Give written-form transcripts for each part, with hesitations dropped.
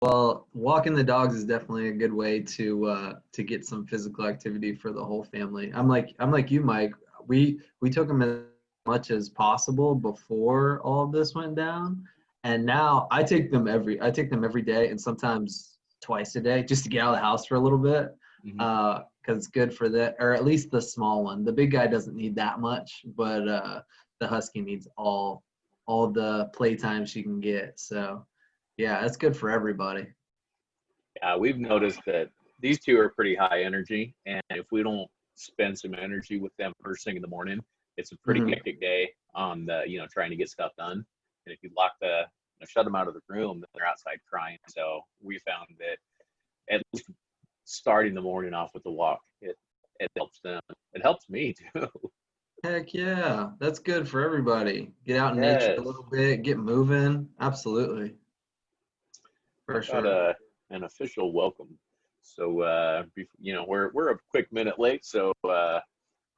Well, walking the dogs is definitely a good way to get some physical activity for the whole family. I'm like you, Mike. We took them as much as possible before all of this went down, and now I take them every day and sometimes twice a day just to get out of the house for a little bit, Mhm. because it's good for the or at least the small one. The big guy doesn't need that much, but the husky needs all the playtime she can get. So yeah, that's good for everybody. We've noticed that these two are pretty high energy, and if we don't spend some energy with them first thing in the morning, it's a pretty Mhm. hectic day on the, trying to get stuff done. And if you shut them out of the room, then they're outside crying. So we found that at least starting the morning off with the walk, it helps them. It helps me too. Heck yeah, that's good for everybody. Get out in nature a Yes. little bit, get moving. Absolutely, How for about sure. an official welcome? So we're a quick minute late, so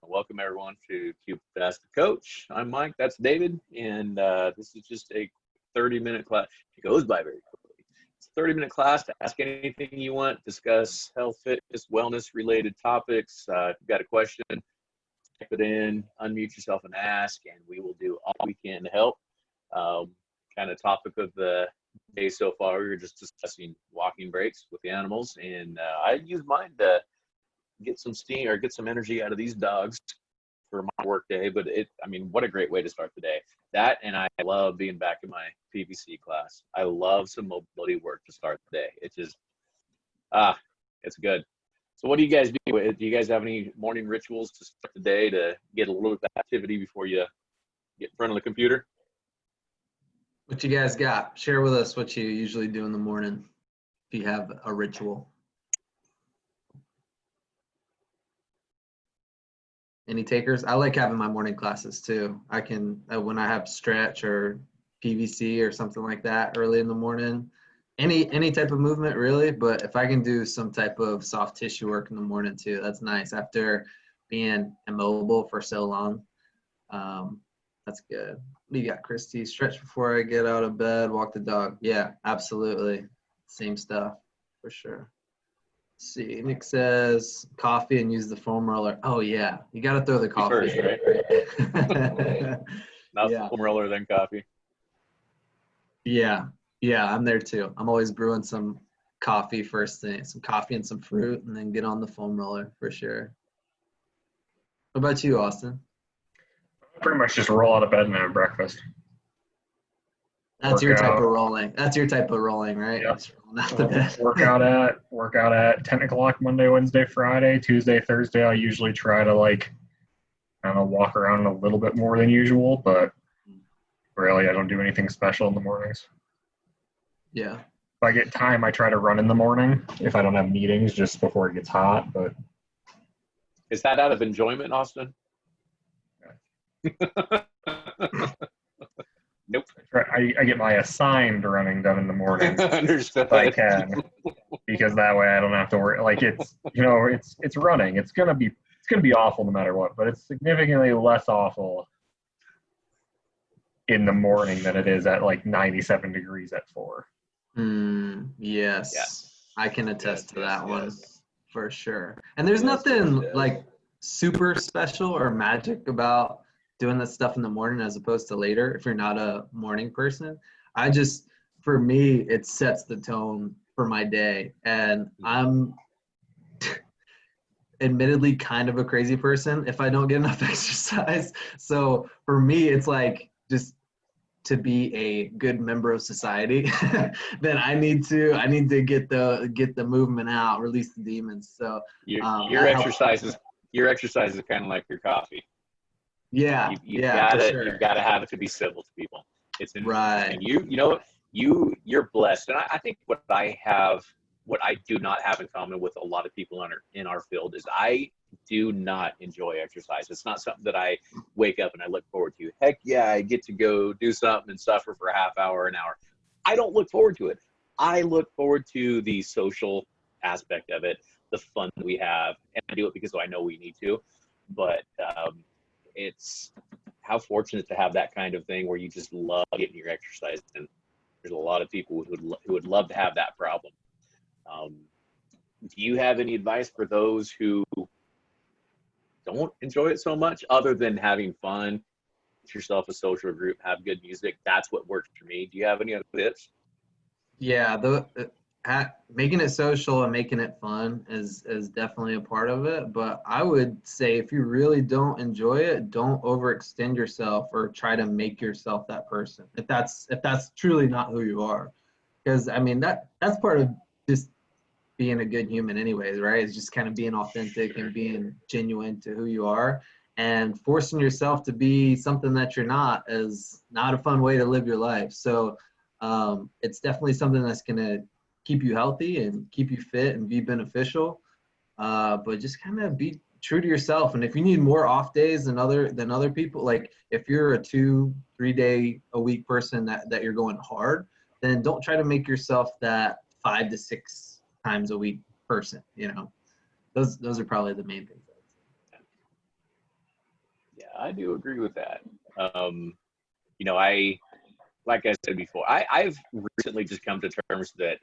welcome everyone to CubeFit Ask the Coach. I'm Mike, that's David, and this is just a 30-minute class. It goes by very quickly. It's a 30-minute class to ask anything you want, discuss health, fitness, wellness related topics. If you've got a question, type it in, unmute yourself and ask, and we will do all we can to help. Um, Kind of topic of the day so far, we were just discussing walking breaks with the animals, and I use mine to get some steam or get some energy out of these dogs for my work day. But what a great way to start the day. That, and I love being back in my PVC class. I love some mobility work to start the day. It's just, it's good. So what do you guys do? Do you guys have any morning rituals to start the day to get a little bit of activity before you get in front of the computer? What you guys got? Share with us what you usually do in the morning if you have a ritual. Any takers? I like having my morning classes too. I can when I have stretch or PVC or something like that early in the morning. Any type of movement really, but if I can do some type of soft tissue work in the morning too, that's nice after being immobile for so long. Um, that's good. What do you got, Christy? Stretch before I get out of bed, walk the dog. Yeah, absolutely. Same stuff for sure. Let's see, Nick says coffee and use the foam roller. Oh yeah, you got to throw the You coffee first, in, right? right? Not Yeah, foam roller, then coffee. yeah, yeah. I'm there too. I'm always brewing some coffee first thing, some coffee and some fruit, and then get on the foam roller for sure. What about you, Austin? Pretty much just roll out of bed and have breakfast. That's Work your type of out. rolling. That's your type of rolling, right? Yep. Just rolling out the Work out at 10 o'clock Monday, Wednesday, Friday, Tuesday, Thursday. I usually try to kind of walk around a little bit more than usual, but really I don't do anything special in the mornings. Yeah. If I get time, I try to run in the morning if I don't have meetings just before it gets hot. But Is that out of enjoyment, Austin? Nope. I get my assigned running done in the morning Understood. if I can, because that way I don't have to worry. It's running. It's gonna be awful no matter what, but it's significantly less awful in the morning than it is at 97 degrees at 4. Yes. Yes. I can attest to that one Yes. for sure. And there's Yes, nothing yes. like super special or magic about doing this stuff in the morning as opposed to later if you're not a morning person. For me, it sets the tone for my day. And I'm admittedly kind of a crazy person if I don't get enough exercise. So for me, it's like just to be a good member of society, then I need to get the movement out, release the demons. So Your that helps. exercise is kind of like your coffee. Yeah, You've yeah, got for to sure. have it to be civil to people. It's Right. interesting. You know what, you're blessed, and I think what I do not have in common with a lot of people in our field is I do not enjoy exercise. It's not something that I wake up and I look forward to. Heck yeah, I get to go do something and suffer for a half hour, an hour. I don't look forward to it. I look forward to the social aspect of it, the fun that we have, and I do it because I know we need to. But it's how fortunate to have that kind of thing where you just love getting your exercise in. there's a lot of people who would love to have that problem. Do you have any advice for those who don't enjoy it so much, other than having fun, get yourself a social group, have good music? That's what works for me. Do you have any other tips? Yeah, making it social and making it fun is definitely a part of it. But I would say if you really don't enjoy it, don't overextend yourself or try to make yourself that person. If that's truly not who you are, because I mean that's part of just being a good human anyways, right? It's just kind of being authentic and being genuine to who you are. And forcing yourself to be something that you're not is not a fun way to live your life. So it's definitely something that's going to keep you healthy and keep you fit and be beneficial. But just kind of be true to yourself. And if you need more off days than other people, like if you're a 2-3 day a week person that you're going hard, then don't try to make yourself that 5 to 6 times a week person. Those are probably the main things. Yeah, I do agree with that. I, like I said before, I've recently just come to terms that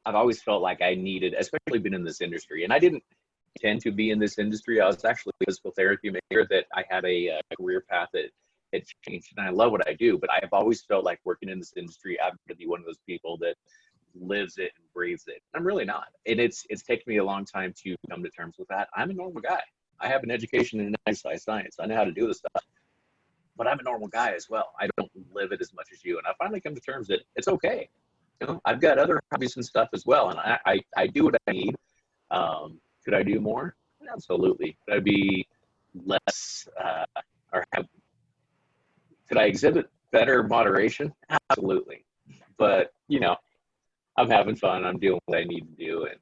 I've always felt like I needed, especially been in this industry, and I didn't intend to be in this industry. I was actually a physical therapy major, that I had a career path that had changed, and I love what I do, but I've always felt like working in this industry, I'm going to be one of those people that lives it and breathes it. I'm really not. And it's taken me a long time to come to terms with that. I'm a normal guy. I have an education in exercise science. I know how to do this stuff, but I'm a normal guy as well. I don't live it as much as you. And I finally come to terms that it's okay. I've got other hobbies and stuff as well. And I do what I need. Could I do more? Absolutely. Could I be less, could I exhibit better moderation? Absolutely. But, I'm having fun. I'm doing what I need to do. And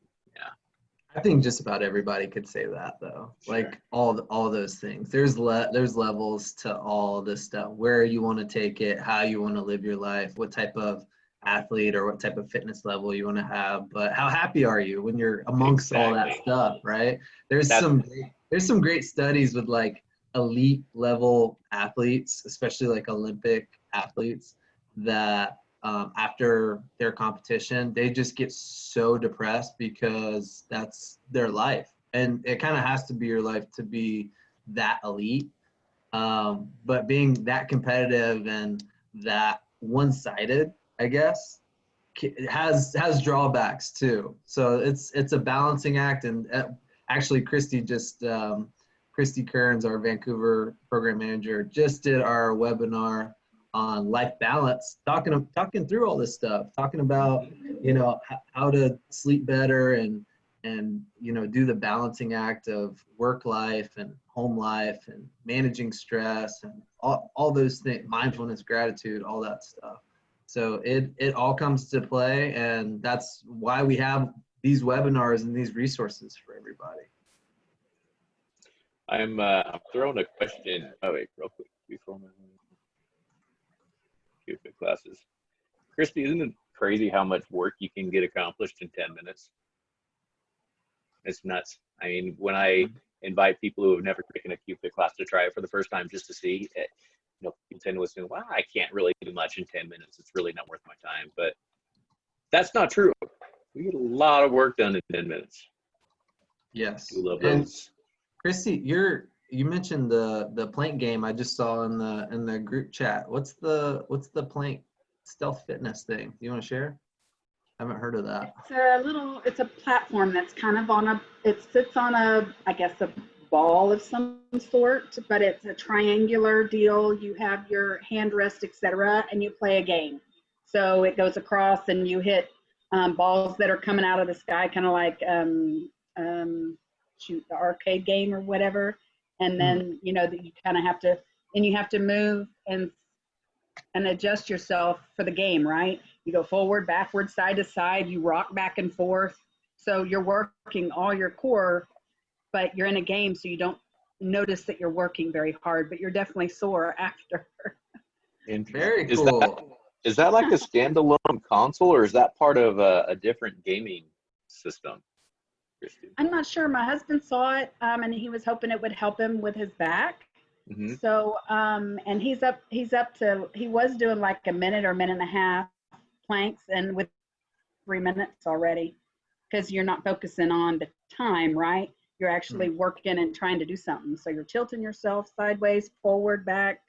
I think just about everybody could say that, though. Sure. Like all those things. There's levels to all this stuff. Where you want to take it, how you want to live your life, what type of athlete or what type of fitness level you want to have. But how happy are you when you're amongst all that stuff, right? There's some great studies with like elite level athletes, especially like Olympic athletes, that after their competition, they just get so depressed because that's their life. And it kind of has to be your life to be that elite. But being that competitive and that one-sided, I guess, has drawbacks too. So it's a balancing act. And actually, Christy Kearns, our Vancouver program manager, just did our webinar on life balance, talking through all this stuff, talking about how to sleep better and do the balancing act of work life and home life and managing stress and all those things, mindfulness, gratitude, all that stuff. So it all comes to play, and that's why we have these webinars and these resources for everybody. I'm throwing a question. Oh wait, real quick before my CubeFit classes. Christy, isn't it crazy how much work you can get accomplished in 10 minutes? It's nuts. I mean, when I invite people who have never taken a CubeFit class to try it for the first time just to see it, people tend to assume, well, I can't really do much in 10 minutes. It's really not worth my time. But that's not true. We get a lot of work done in 10 minutes. Yes. We love those. Christy, you mentioned the plank game I just saw in the group chat. What's the plank stealth fitness thing? Do you want to share? I haven't heard of that. It's a platform that's kind of it sits on I guess a ball of some sort, but it's a triangular deal. You have your hand rest, etc., and you play a game. So it goes across and you hit balls that are coming out of the sky, kind of like shoot the arcade game or whatever. And then that you kind of have to move and adjust yourself for the game, right? You go forward, backward, side to side, you rock back and forth. So you're working all your core, but you're in a game, so you don't notice that you're working very hard, but you're definitely sore after. Very cool. Is that like a standalone console, or is that part of a different gaming system? I'm not sure. My husband saw it, and he was hoping it would help him with his back. Mm-hmm. So, and he was doing like a minute or minute and a half planks and with 3 minutes already, because you're not focusing on the time, right? You're actually working and trying to do something. So you're tilting yourself sideways, forward, back,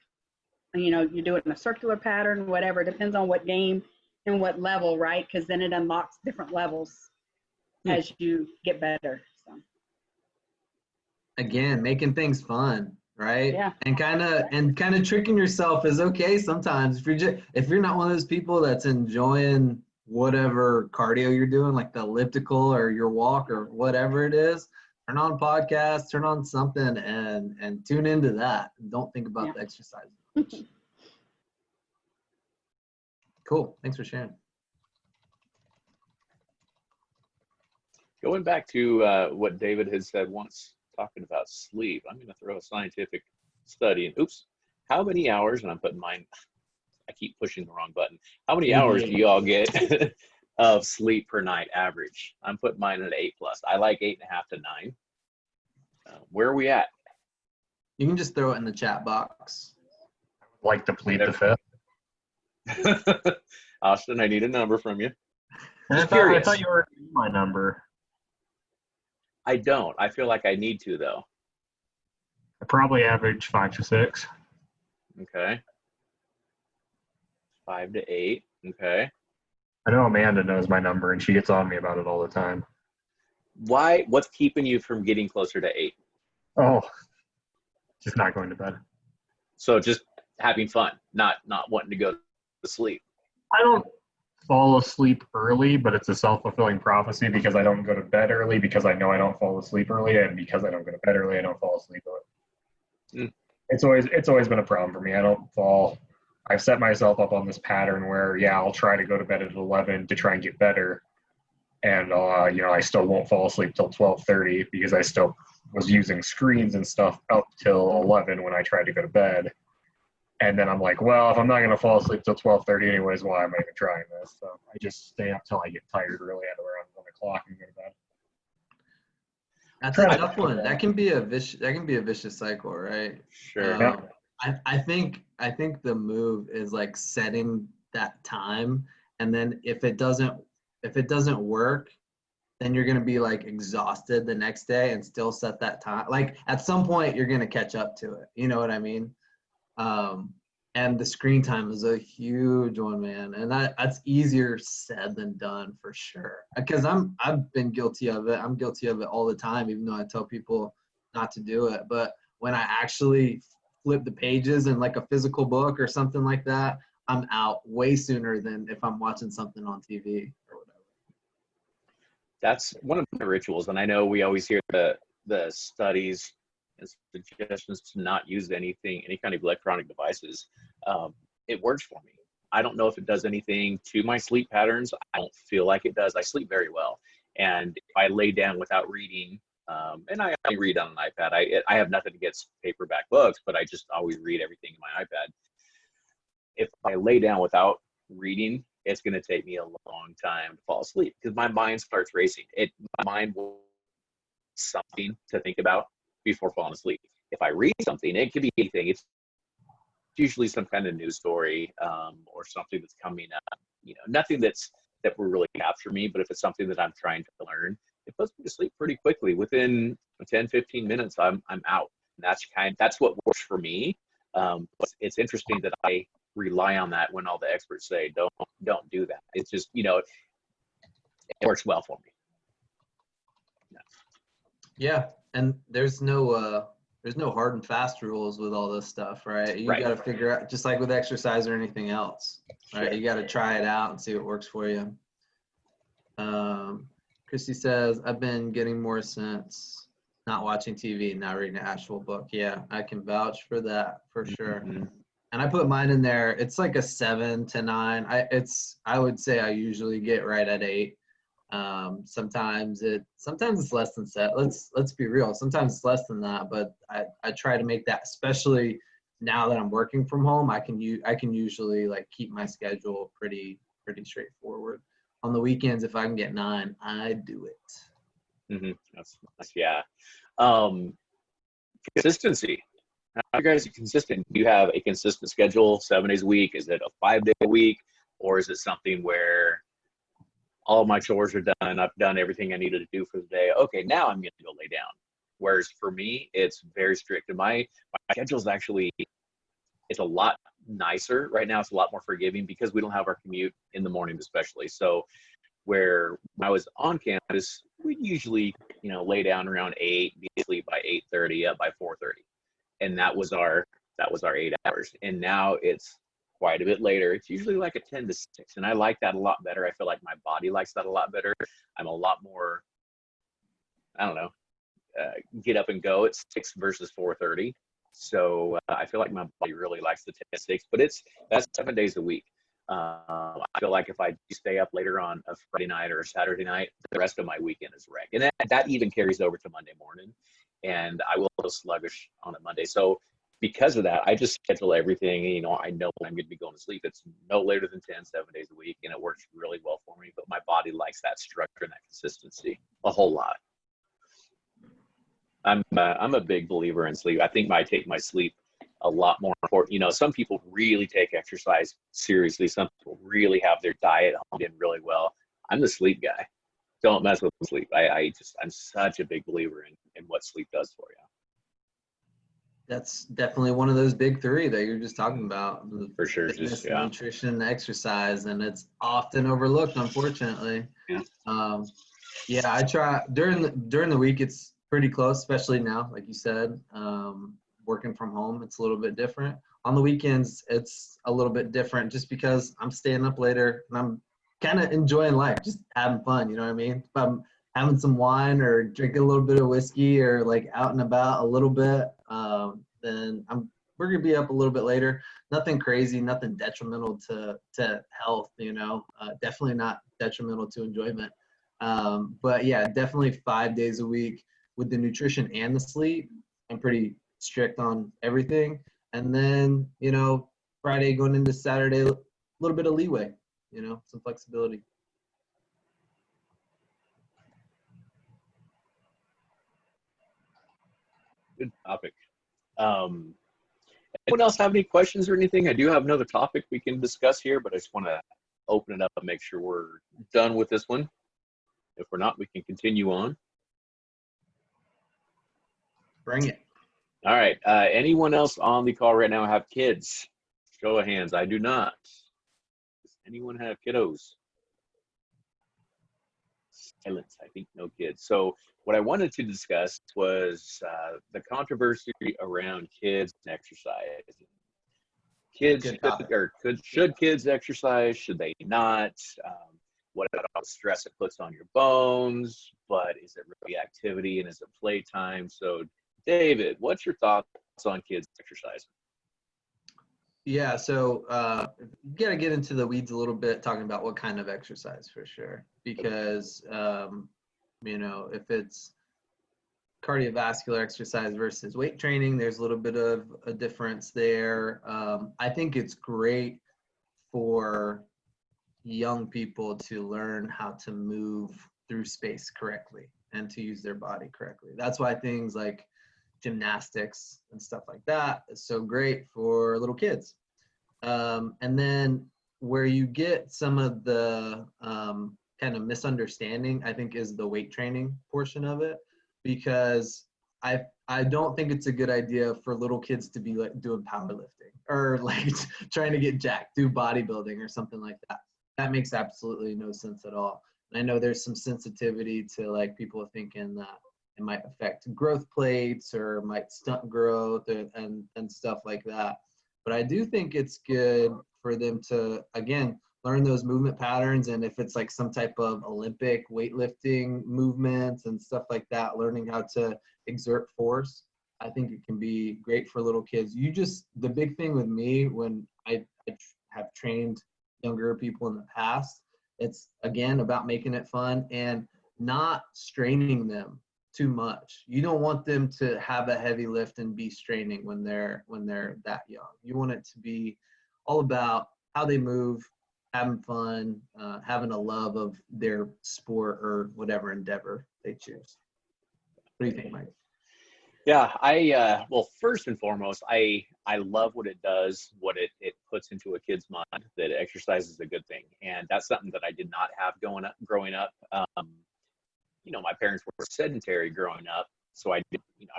and, you know, you do it in a circular pattern, whatever. It depends on what game and what level, right? Because then it unlocks different levels as you get better. So Again, making things fun, right? Yeah. And kind of tricking yourself is okay sometimes. If you're not one of those people that's enjoying whatever cardio you're doing, like the elliptical or your walk or whatever it is, turn on podcasts, turn on something, and tune into that. Don't think about the exercise. Cool. Thanks for sharing. Going back to what David had said once, talking about sleep, I'm going to throw a scientific study in. Oops. How many hours, and I'm putting mine, I keep pushing the wrong button. How many hours do you all get of sleep per night average? I'm putting mine at 8+. I like 8.5 to 9. Where are we at? You can just throw it in the chat box. Like to plead the fifth. Austin, I need a number from you. I thought you were my number. I don't. I feel like I need to, though. I probably average 5 to 6. Okay. 5 to 8. Okay. I know Amanda knows my number, and she gets on me about it all the time. Why? What's keeping you from getting closer to 8? Oh, just not going to bed. So just having fun, not wanting to go to sleep. I don't fall asleep early, but it's a self-fulfilling prophecy because I don't go to bed early because I know I don't fall asleep early, and because I don't go to bed early, I don't fall asleep early. It's always been a problem for me. I don't fall. I've set myself up on this pattern where, I'll try to go to bed at 11 to try and get better, and I still won't fall asleep till 12:30 because I still was using screens and stuff up till 11 when I tried to go to bed. And then I'm like, well, if I'm not going to fall asleep till 12:30 anyways, why am I even trying this? So I just stay up till I get tired really at around 1 o'clock and go to bed. That's a tough one. That can be a vicious cycle, right? Sure. I think the move is like setting that time, and then if it doesn't work, then you're gonna be like exhausted the next day and still set that time. Like at some point you're gonna catch up to it. You know what I mean? And the screen time is a huge one, man. And that's easier said than done for sure. Because I've been guilty of it. I'm guilty of it all the time, even though I tell people not to do it. But when I actually flip the pages in like a physical book or something like that, I'm out way sooner than if I'm watching something on TV or whatever. That's one of the rituals. And I know we always hear the studies and suggestions to not use any kind of electronic devices. It works for me. I don't know if it does anything to my sleep patterns. I don't feel like it does. I sleep very well. And if I lay down without reading, and I read on an iPad. I have nothing against paperback books, but I just always read everything in my iPad. If I lay down without reading, it's going to take me a long time to fall asleep because my mind starts racing. My mind will something to think about before falling asleep. If I read something, it could be anything. It's usually some kind of news story or something that's coming up. Nothing that will really capture me. But if it's something that I'm trying to learn, it puts me to sleep pretty quickly. Within 10, 15 minutes, I'm out. And that's what works for me. But it's interesting that I rely on that when all the experts say don't do that. It's just it works well for me. Yeah, and there's no hard and fast rules with all this stuff, right? You got to figure out, just like with exercise or anything else, right? Sure. You got to try it out and see what works for you. Christy says, I've been getting more sense not watching TV, not reading an actual book. Yeah, I can vouch for that for sure. Mm-hmm. And I put mine in there. It's like a 7 to 9. I would say I usually get right at 8. Sometimes it's less than 7. Let's be real. Sometimes it's less than that, but I try to make that, especially now that I'm working from home. I can usually like keep my schedule pretty straightforward. On the weekends, if I can get 9, I do it. Mm-hmm. That's yeah. Consistency. How are you guys consistent? Do you have a consistent schedule 7 days a week? Is it a 5-day a week? Or is it something where all of my chores are done, I've done everything I needed to do for the day, okay, now I'm going to go lay down. Whereas for me, it's very strict. And my schedule is actually, it's a lot nicer right now. It's a lot more forgiving because we don't have our commute in the morning, especially. So where when I was on campus, we usually, lay down around 8, be asleep by 8:30, up by 4:30. And that was our 8 hours. And now it's quite a bit later. It's usually like a 10 to 6. And I like that a lot better. I feel like my body likes that a lot better. I'm a lot more, I don't know, get up and go at 6 versus 4:30. So I feel like my body really likes the 10 to 6, but that's 7 days a week. I feel like if I stay up later on a Friday night or a Saturday night, the rest of my weekend is wrecked. And that even carries over to Monday morning. And I will feel sluggish on a Monday. So because of that, I just schedule everything. I know when I'm going to be going to sleep. It's no later than 7 days a week, and it works really well for me. But my body likes that structure and that consistency a whole lot. I'm a big believer in sleep. I think I take my sleep a lot more important. Some people really take exercise seriously. Some people really have their diet honed in really well. I'm the sleep guy. Don't mess with sleep. I'm such a big believer in what sleep does for you. That's definitely one of those big three that you're just talking about. For sure. Fitness, nutrition, exercise, and it's often overlooked, unfortunately. Yeah. I try during the week. It's pretty close, especially now, like you said, working from home. It's a little bit different. On the weekends, it's a little bit different, just because I'm staying up later and I'm kind of enjoying life, just having fun. You know what I mean? If I'm having some wine or drinking a little bit of whiskey or like out and about a little bit, then we're gonna be up a little bit later. Nothing crazy, nothing detrimental to health. Definitely not detrimental to enjoyment. But yeah, definitely 5 days a week with the nutrition and the sleep. I'm pretty strict on everything. And then, Friday going into Saturday, a little bit of leeway, some flexibility. Good topic. Anyone else have any questions or anything? I do have another topic we can discuss here, but I just want to open it up and make sure we're done with this one. If we're not, we can continue on. Bring it. All right. Anyone else on the call right now have kids? Show of hands. I do not. Does anyone have kiddos? Silence. I think no kids. So what I wanted to discuss was the controversy around kids and exercise. Kids should kids exercise? Should they not? What about all the stress it puts on your bones? But is it really activity and is it playtime? So David, what's your thoughts on kids exercising? Yeah, so you got to get into the weeds a little bit, talking about what kind of exercise for sure. Because, if it's cardiovascular exercise versus weight training, there's a little bit of a difference there. I think it's great for young people to learn how to move through space correctly and to use their body correctly. That's why things like gymnastics and stuff like that is so great for little kids. And then where you get some of the kind of misunderstanding, I think, is the weight training portion of it, because I don't think it's a good idea for little kids to be like doing powerlifting or like trying to get jacked, do bodybuilding or something like that. That makes absolutely no sense at all. And I know there's some sensitivity to like people thinking that it might affect growth plates or might stunt growth and stuff like that. But I do think it's good for them to, again, learn those movement patterns. And if it's like some type of Olympic weightlifting movements and stuff like that, learning how to exert force, I think it can be great for little kids. The big thing with me when I have trained younger people in the past, it's again about making it fun and not straining them too much. You don't want them to have a heavy lift and be straining when they're that young. You want it to be all about how they move, having fun, having a love of their sport or whatever endeavor they choose. What do you think, Mike? Yeah, well, first and foremost, I love what it does, what it puts into a kid's mind, that exercise is a good thing. And that's something that I did not have growing up. My parents were sedentary growing up, so I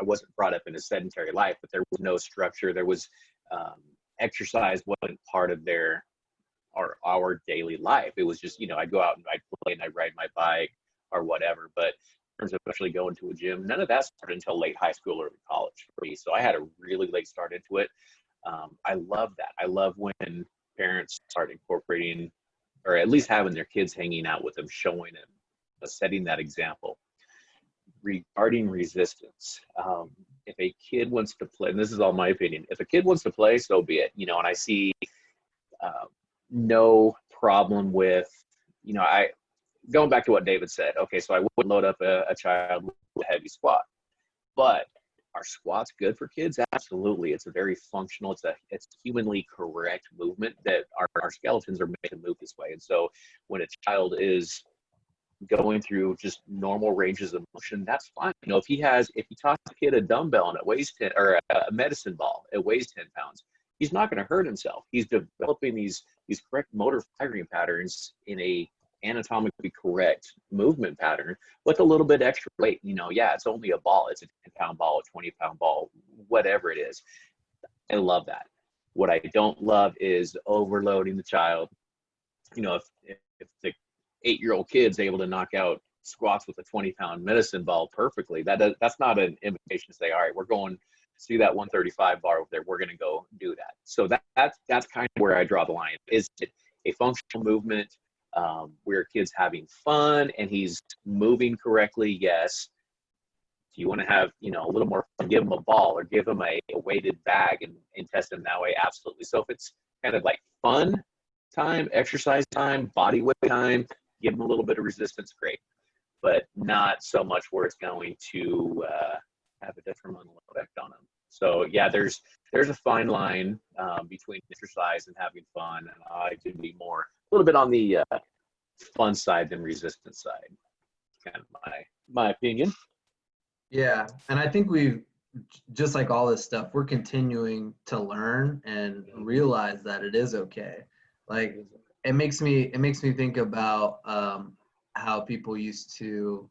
wasn't brought up in a sedentary life, but there was no structure. There was exercise wasn't part of our daily life. It was just, I'd go out and I'd play and I'd ride my bike or whatever. But in terms of actually going to a gym, none of that started until late high school or college for me. So I had a really late start into it. I love that. I love when parents start incorporating, or at least having their kids hanging out with them, showing them, setting that example. Regarding resistance, if a kid wants to play, and this is all my opinion, if a kid wants to play, so be it. And I see no problem with, I going back to what David said. Okay, so I would load up a child with a heavy squat, but are squats good for kids? Absolutely. It's a very functional, it's humanly correct movement that our skeletons are made to move this way. And so when a child is going through just normal ranges of motion, that's fine. If you toss a kid a dumbbell and it weighs 10, or a medicine ball, it weighs 10 pounds, he's not going to hurt himself. He's developing these correct motor firing patterns in a anatomically correct movement pattern with a little bit extra weight. It's only a ball. It's a 10-pound ball, a 20-pound ball, whatever it is. I love that. What I don't love is overloading the child. If the 8-year-old kid's able to knock out squats with a 20-pound medicine ball perfectly, that's not an invitation to say, all right, we're going see that 135 bar over there, we're going to go do that. So that's kind of where I draw the line. Is it a functional movement where kid's having fun and he's moving correctly? Yes. Do you want to have a little more fun, give him a ball or give him a weighted bag and test him that way? Absolutely. So if it's kind of like fun time, exercise time, body weight time, give him a little bit of resistance, great, but not so much where it's going to have a detrimental effect on them. So yeah, there's a fine line between exercise and having fun, and I can be a little bit on the fun side than resistance side. Kind of my opinion. Yeah, and I think we've, just like all this stuff, we're continuing to learn and realize that it is okay. Like it makes me think about how people used to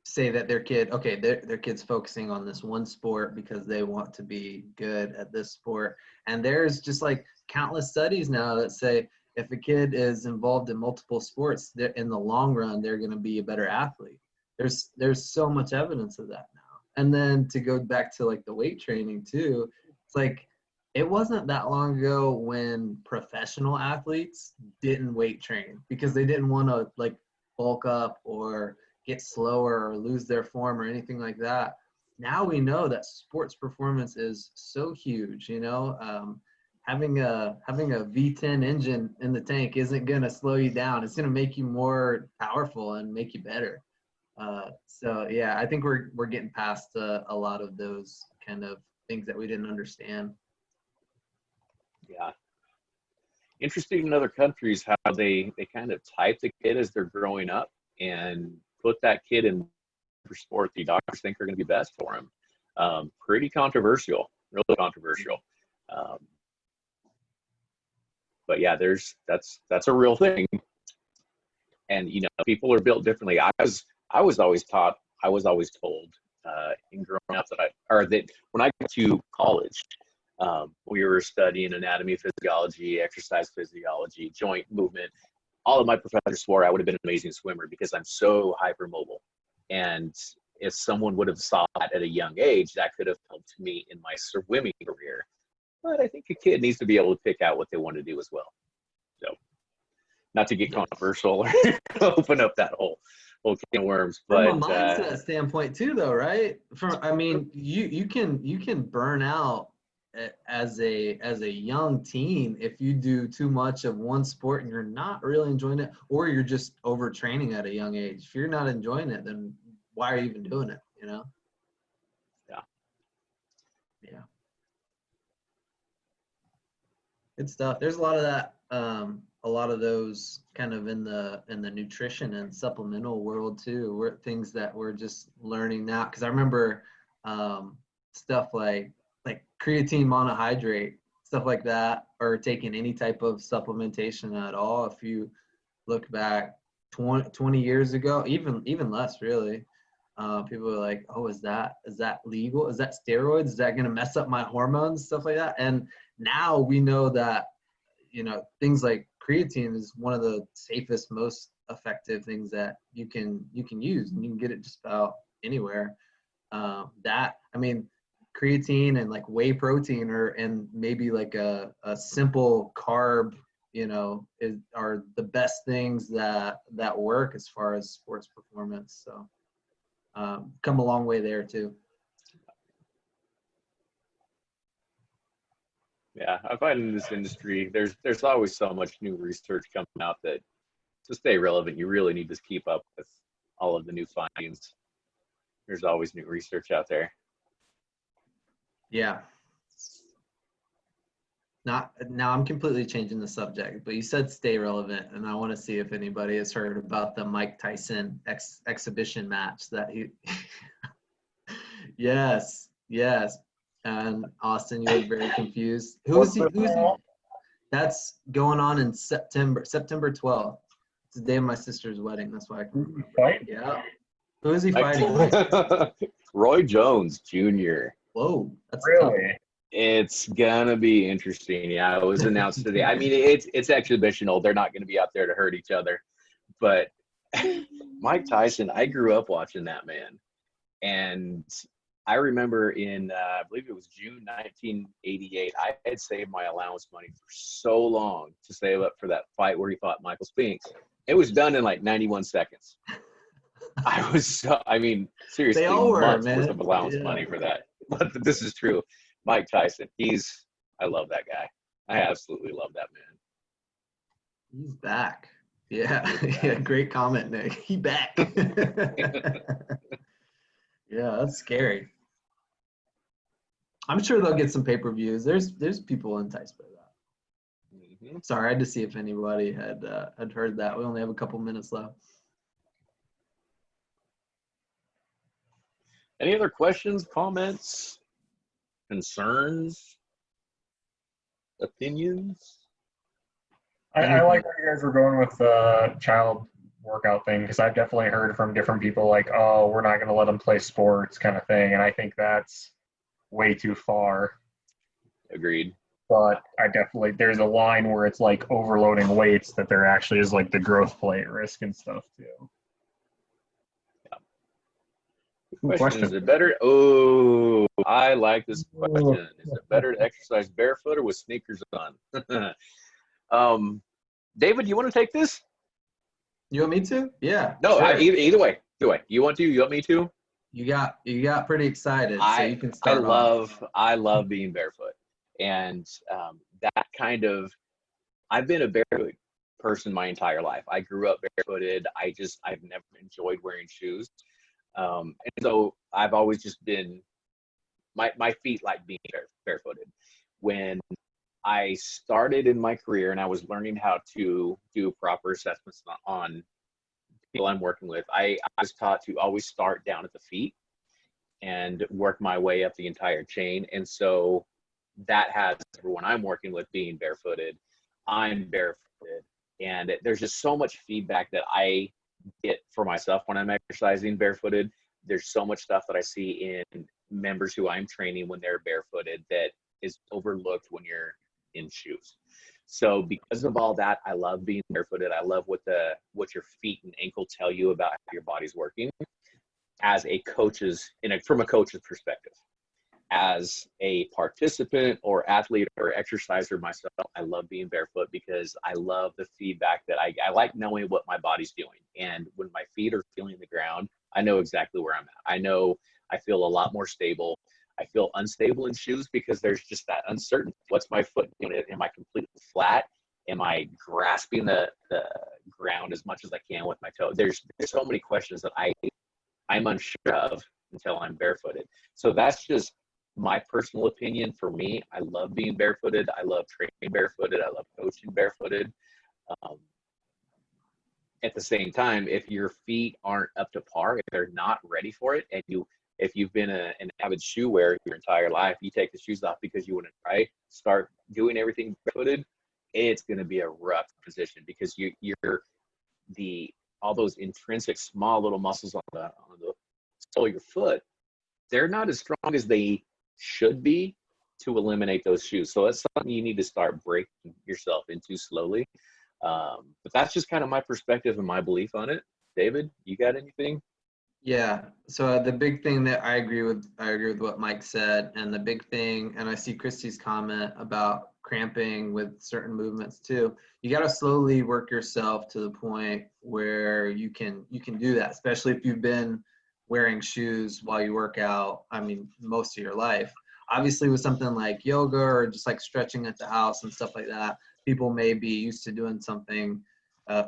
say that their kid's focusing on this one sport because they want to be good at this sport. And there's just like countless studies now that say if a kid is involved in multiple sports, in the long run, they're going to be a better athlete. There's so much evidence of that now. And then to go back to like the weight training too, it's like it wasn't that long ago when professional athletes didn't weight train because they didn't want to like bulk up or get slower or lose their form or anything like that. Now we know that sports performance is so huge. Having a V10 engine in the tank isn't going to slow you down. It's going to make you more powerful and make you better. So yeah, I think we're getting past a lot of those kind of things that we didn't understand. Yeah. Interesting in other countries how they kind of type the kid as they're growing up and put that kid in for sport the doctors think are going to be best for him. Pretty controversial, really controversial. But yeah, that's a real thing. And people are built differently. I was always told in growing up that when I got to college, we were studying anatomy, physiology, exercise physiology, joint movement. All of my professors swore I would have been an amazing swimmer because I'm so hypermobile. And if someone would have saw that at a young age, that could have helped me in my swimming career. But I think a kid needs to be able to pick out what they want to do as well. So, not to get controversial or open up that whole can of worms, but from a mindset standpoint too, though, right? You can burn out as a young teen if you do too much of one sport and you're not really enjoying it, or you're just overtraining at a young age. If you're not enjoying it, then why are you even doing it? Yeah. Good stuff. There's a lot of that. A lot of those kind of in the nutrition and supplemental world too, things that we're just learning now. Because I remember stuff like creatine monohydrate, stuff like that, or taking any type of supplementation at all. If you look back 20 years ago, even less really, people are like, oh, is that legal? Is that steroids? Is that going to mess up my hormones? Stuff like that. And now we know that, things like creatine is one of the safest, most effective things that you can use, and you can get it just about anywhere. Creatine and like whey protein, and maybe like a simple carb, are the best things that work as far as sports performance. So come a long way there too. Yeah, I find in this industry, there's always so much new research coming out that to stay relevant, you really need to keep up with all of the new findings. There's always new research out there. Yeah. Now I'm completely changing the subject, but you said stay relevant, and I want to see if anybody has heard about the Mike Tyson exhibition match that he. Yes. And Austin, you were very confused. Who's he? That's going on in September 12th. It's the day of my sister's wedding. That's why I can remember. Fight? Yeah. Who is he fighting? Roy Jones Jr. Whoa, that's Really? tough. It's gonna be interesting. Yeah, it was announced today. I mean, it's exhibitional. They're not gonna be out there to hurt each other. But Mike Tyson, I grew up watching that man, and I remember in I believe it was June 1988. I had saved my allowance money for so long to save up for that fight where he fought Michael Spinks. It was done in like 91 seconds. Seriously, They all were, months man. worth of allowance money for that. But this is true. Mike Tyson, I love that guy. I absolutely love that man. He's back. Yeah, yeah, great comment, Nick. He back. Yeah, that's scary. I'm sure they'll get some pay-per-views. There's people enticed by that. Mm-hmm. Sorry, I had to see if anybody had heard that. We only have a couple minutes left. Any other questions, comments, concerns, opinions? I like where you guys were going with the child workout thing, because I've definitely heard from different people like, oh, we're not going to let them play sports kind of thing. And I think that's way too far. Agreed. But there's a line where it's like overloading weights that there actually is like the growth plate risk and stuff too. Question. Is it better? Oh, I like this question. Is it better to exercise barefoot or with sneakers on? David, you want to take this? You want me to? Yeah. No, sure. Either way. You want to? You want me to? You got pretty excited, so you can start. I love being barefoot, and that kind of. I've been a barefoot person my entire life. I grew up barefooted. I've never enjoyed wearing shoes. And so I've always just been, my feet like being barefooted. When I started in my career and I was learning how to do proper assessments on people I'm working with, I was taught to always start down at the feet and work my way up the entire chain. And so that has everyone I'm working with being barefooted. I'm barefooted. And there's just so much feedback that I get for myself when I'm exercising barefooted. There's so much stuff that I see in members who I'm training when they're barefooted that is overlooked when you're in shoes. So because of all that, I love being barefooted. I love what your feet and ankle tell you about how your body's working as a from a coach's perspective. As a participant or athlete or exerciser myself, I love being barefoot because I love the feedback that I like knowing what my body's doing. And when my feet are feeling the ground, I know exactly where I'm at. I know I feel a lot more stable. I feel unstable in shoes because there's just that uncertainty. What's my foot doing? Am I completely flat? Am I grasping the ground as much as I can with my toe? There's so many questions that I'm unsure of until I'm barefooted. So that's just my personal opinion. For me, I love being barefooted. I love training barefooted. I love coaching barefooted. At the same time, if your feet aren't up to par, if they're not ready for it, and you if you've been an avid shoe wearer your entire life, you take the shoes off because you want to start doing everything barefooted, it's going to be a rough position because you're all those intrinsic small little muscles on the sole of your foot, they're not as strong as they should be to eliminate those shoes. So that's something you need to start breaking yourself into slowly. But that's just kind of my perspective and my belief on it. David, you got anything? Yeah. So the big thing that I agree with what Mike said, and the big thing, and I see Christy's comment about cramping with certain movements too. You got to slowly work yourself to the point where you can do that, especially if you've been wearing shoes while you work out. I mean, most of your life. Obviously, with something like yoga or just like stretching at the house and stuff like that, people may be used to doing something of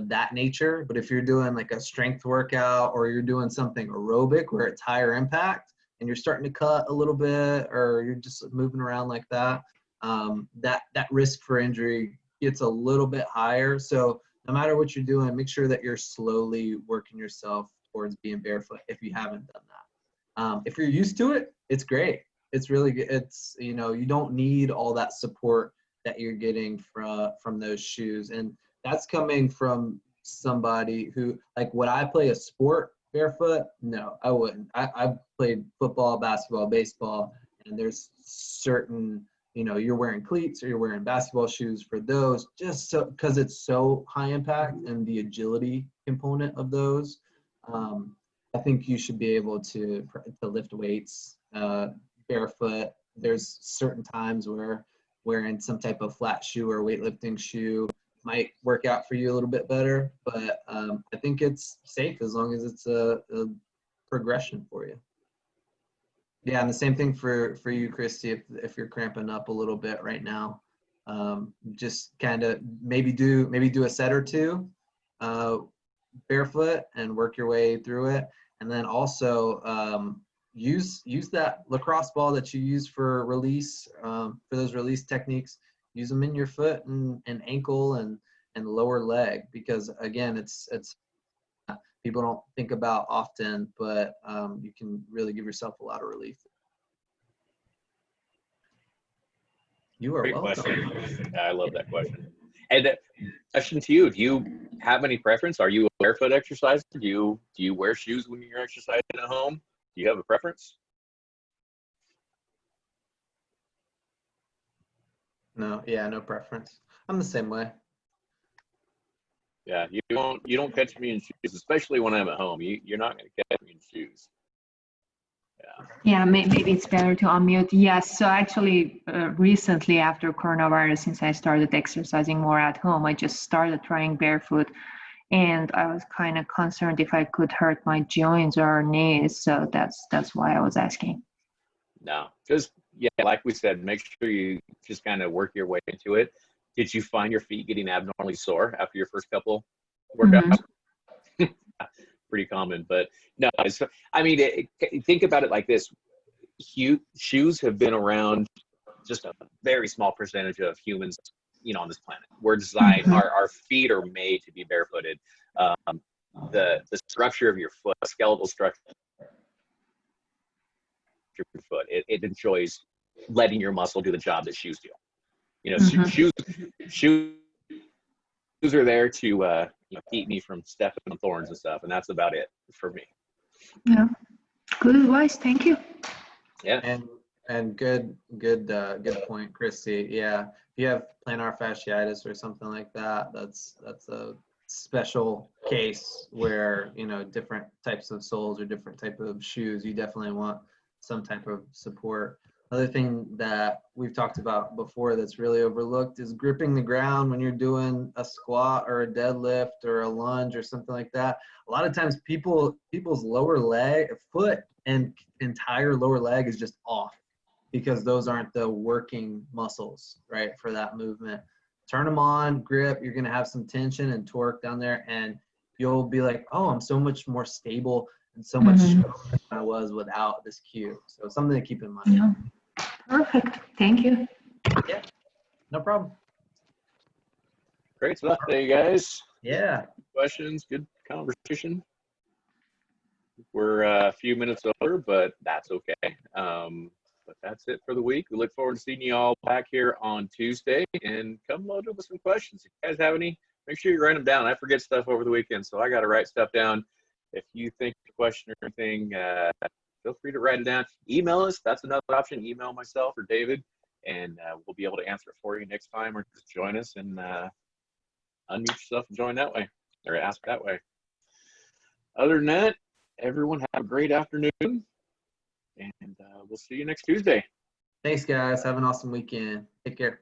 that nature. But if you're doing like a strength workout or you're doing something aerobic where it's higher impact and you're starting to cut a little bit or you're just moving around like that, that risk for injury gets a little bit higher. So no matter what you're doing, make sure that you're slowly working yourself towards being barefoot if you haven't done that. If you're used to it, it's great. It's really good. It's, you know, you don't need all that support that you're getting from those shoes. And that's coming from somebody who, like, would I play a sport barefoot? No, I wouldn't. I've played football, basketball, baseball, and there's certain, you know, you're wearing cleats or you're wearing basketball shoes for those, just so because it's so high impact and the agility component of those. I think you should be able to lift weights barefoot. There's certain times where wearing some type of flat shoe or weightlifting shoe might work out for you a little bit better, but I think it's safe as long as it's a progression for you. Yeah, and the same thing for you, Christy, if you're cramping up a little bit right now, just kind of maybe do a set or two barefoot and work your way through it. And then also use that lacrosse ball that you use for release, for those release techniques. Use them in your foot and ankle and lower leg, because again, it's people don't think about often, but you can really give yourself a lot of relief. You are Great welcome. question. I love that question. And question to you: do you have any preference? Are you a barefoot exerciser? Do you wear shoes when you're exercising at home? Do you have a preference? No, yeah, no preference. I'm the same way. Yeah, you don't catch me in shoes, especially when I'm at home. You're not going to catch me in shoes. Yeah, maybe it's better to unmute. Yes, so actually recently after coronavirus, since I started exercising more at home, I just started trying barefoot, and I was kind of concerned if I could hurt my joints or knees. So that's why I was asking. No, just, yeah, like we said, make sure you just kind of work your way into it. Did you find your feet getting abnormally sore after your first couple workouts? Mm-hmm. Pretty common, but no, I mean, think about it like this. Shoes have been around just a very small percentage of humans, you know, on this planet. We're designed, mm-hmm. our feet are made to be barefooted. The structure of your foot, skeletal structure of your foot, it enjoys letting your muscle do the job that shoes do. You know, mm-hmm. shoes are there to you know, keep me from stepping on thorns and stuff, and that's about it for me. Yeah, good advice. Thank you. Yeah, and good point, Christy. Yeah, if you have plantar fasciitis or something like that, that's a special case where, you know, different types of soles or different type of shoes, you definitely want some type of support. Another thing that we've talked about before that's really overlooked is gripping the ground when you're doing a squat or a deadlift or a lunge or something like that. A lot of times people's lower leg, foot and entire lower leg is just off because those aren't the working muscles, right, for that movement. Turn them on, grip, you're gonna have some tension and torque down there, and you'll be like, oh, I'm so much more stable and so much stronger than I was without this cue. So something to keep in mind. Yeah. Perfect. Thank you. Yeah, no problem. Great stuff there, you guys. Yeah. Good questions, good conversation. we're a few minutes over, but that's okay. But that's it for the week. We look forward to seeing you all back here on Tuesday, and come loaded with some questions. If you guys have any, make sure you write them down. I forget stuff over the weekend, so I got to write stuff down. If you think of a question or anything, feel free to write it down. Email us. That's another option. Email myself or David, and we'll be able to answer it for you next time, or just join us and unmute yourself and join that way, or ask that way. Other than that, everyone have a great afternoon, and we'll see you next Tuesday. Thanks, guys. Have an awesome weekend. Take care.